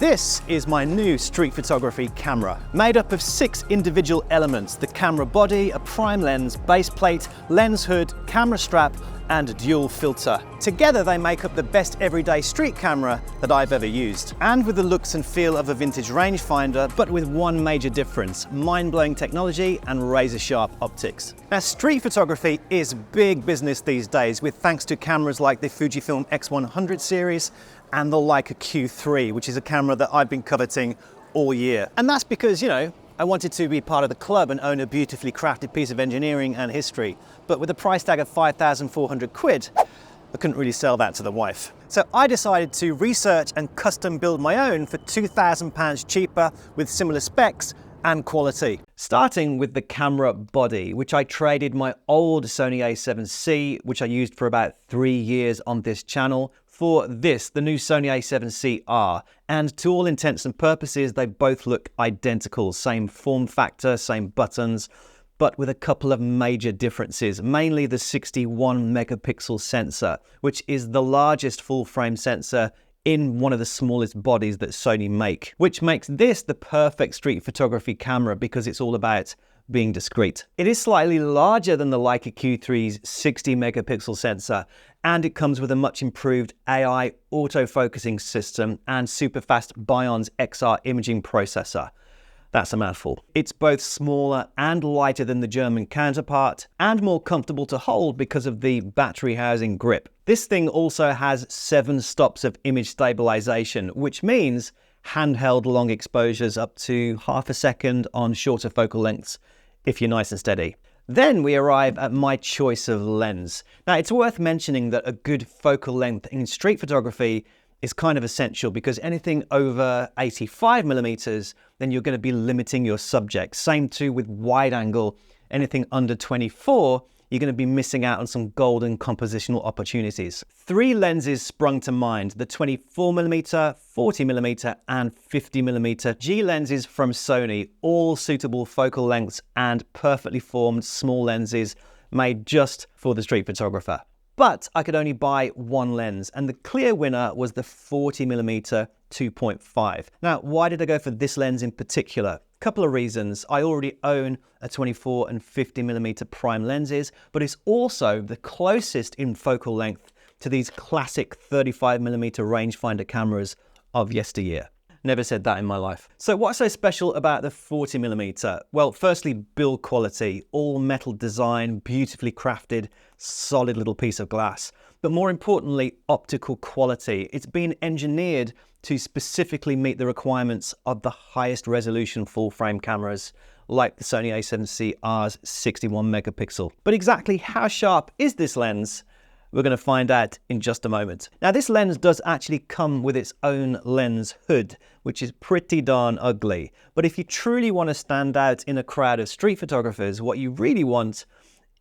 This is my new street photography camera, made up of 6 individual elements: the camera body, a prime lens, base plate, lens hood, camera strap, and a dual filter. Together they make up the best everyday street camera that I've ever used. And with the looks and feel of a vintage rangefinder, but with one major difference: mind-blowing technology and razor-sharp optics. Now, street photography is big business these days, with thanks to cameras like the Fujifilm X100 series and the Leica Q3, which is a camera that I've been coveting all year. And that's because, you know, I wanted to be part of the club and own a beautifully crafted piece of engineering and history. But with a price tag of 5,400 quid, I couldn't really sell that to the wife. So I decided to research and custom build my own for £2,000 cheaper, with similar specs and quality. Starting with the camera body, which I traded my old Sony A7C, which I used for about 3 years on this channel, for this, the new Sony A7CR. And to all intents and purposes, they both look identical. Same form factor, same buttons, but with a couple of major differences, mainly the 61 megapixel sensor, which is the largest full frame sensor in one of the smallest bodies that Sony make, which makes this the perfect street photography camera because it's all about being discreet. It is slightly larger than the Leica Q3's 60 megapixel sensor, and it comes with a much improved AI autofocusing system and super fast Bion's XR imaging processor. That's a mouthful. It's both smaller and lighter than the German counterpart, and more comfortable to hold because of the battery housing grip. This thing also has 7 stops of image stabilization, which means handheld long exposures up to half a second on shorter focal lengths if you're nice and steady. Then we arrive at my choice of lens. Now, it's worth mentioning that a good focal length in street photography is kind of essential, because anything over 85 millimeters, then you're going to be limiting your subject. Same too with wide angle. Anything under 24, you're going to be missing out on some golden compositional opportunities. 3 lenses sprung to mind: the 24mm, 40mm, and 50mm G lenses from Sony, all suitable focal lengths and perfectly formed small lenses made just for the street photographer. But I could only buy one lens, and the clear winner was the 40mm 2.5. Now, why did I go for this lens in particular? Couple of reasons. I already own a 24 and 50mm prime lenses, but it's also the closest in focal length to these classic 35mm rangefinder cameras of yesteryear. Never said that in my life. So what's so special about the 40mm? Well, firstly, build quality, all metal design, beautifully crafted, solid little piece of glass. But more importantly, optical quality. It's been engineered to specifically meet the requirements of the highest resolution full frame cameras, like the Sony A7CR's 61 megapixel. But exactly how sharp is this lens? We're going to find out in just a moment. Now, this lens does actually come with its own lens hood, which is pretty darn ugly. But if you truly want to stand out in a crowd of street photographers, what you really want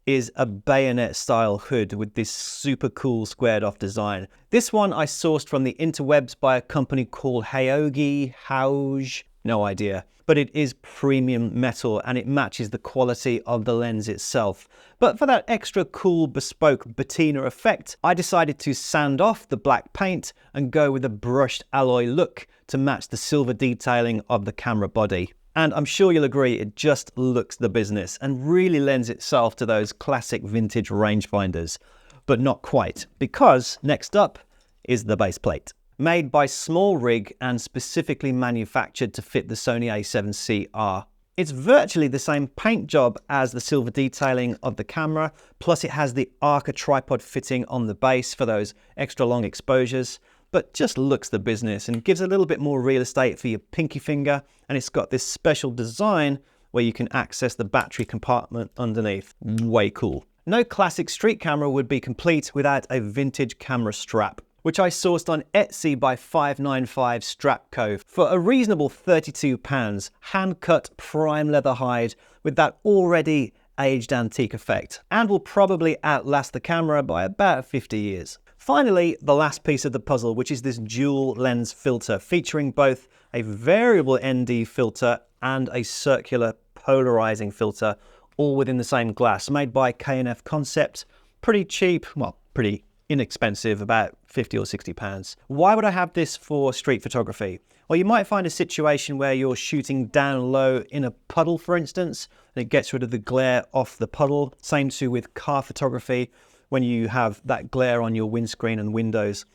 is a bayonet style hood with this super cool squared off design. This one I sourced from the interwebs by a company called Hauge, no idea. But it is premium metal and it matches the quality of the lens itself. But for that extra cool bespoke patina effect, I decided to sand off the black paint and go with a brushed alloy look to match the silver detailing of the camera body. And I'm sure you'll agree, it just looks the business and really lends itself to those classic vintage rangefinders. But not quite, because next up is the base plate. Made by Small Rig and specifically manufactured to fit the Sony A7CR. It's virtually the same paint job as the silver detailing of the camera, plus it has the Arca tripod fitting on the base for those extra long exposures, but just looks the business and gives a little bit more real estate for your pinky finger, and it's got this special design where you can access the battery compartment underneath. Way cool. No classic street camera would be complete without a vintage camera strap, which I sourced on Etsy by 595 Strap Co. for a reasonable £32, hand-cut prime leather hide with that already aged antique effect, and will probably outlast the camera by about 50 years. Finally, the last piece of the puzzle, which is this dual lens filter featuring both a variable ND filter and a circular polarizing filter, all within the same glass, made by K&F Concept. Pretty cheap, well, pretty inexpensive, about 50 or 60 pounds. Why would I have this for street photography? Well, you might find a situation where you're shooting down low in a puddle, for instance, and it gets rid of the glare off the puddle. Same too with car photography, when you have that glare on your windscreen and windows.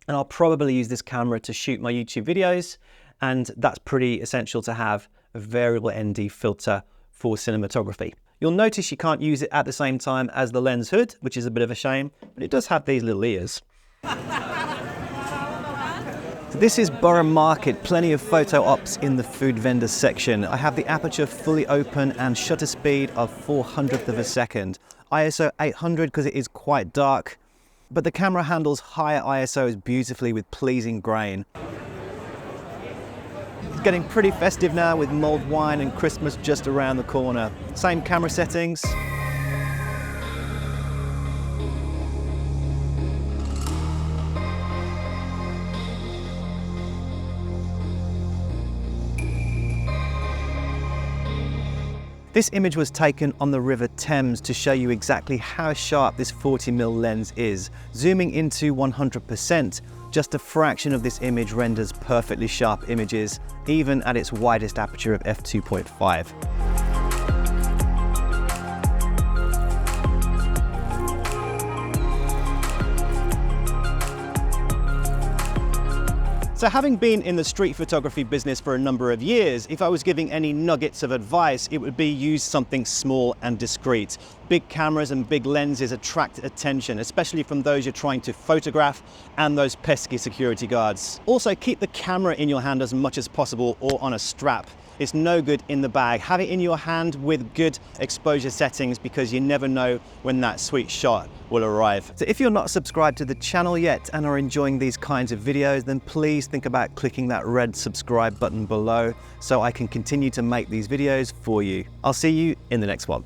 And I'll probably use this camera to shoot my YouTube videos, and that's pretty essential to have a variable ND filter for cinematography. You'll notice you can't use it at the same time as the lens hood, which is a bit of a shame, but it does have these little ears. So this is Borough Market, plenty of photo ops in the food vendor section. I have the aperture fully open and shutter speed of 400th of a second. ISO 800 because it is quite dark, but the camera handles higher ISOs beautifully with pleasing grain. It's getting pretty festive now with mulled wine and Christmas just around the corner. Same camera settings. This image was taken on the River Thames to show you exactly how sharp this 40mm lens is. Zooming into 100%, just a fraction of this image renders perfectly sharp images, even at its widest aperture of f2.5. So having been in the street photography business for a number of years, if I was giving any nuggets of advice, it would be use something small and discreet. Big cameras and big lenses attract attention, especially from those you're trying to photograph and those pesky security guards. Also, keep the camera in your hand as much as possible or on a strap. It's no good in the bag. Have it in your hand with good exposure settings because you never know when that sweet shot will arrive. So if you're not subscribed to the channel yet and are enjoying these kinds of videos, then please think about clicking that red subscribe button below so I can continue to make these videos for you. I'll see you in the next one.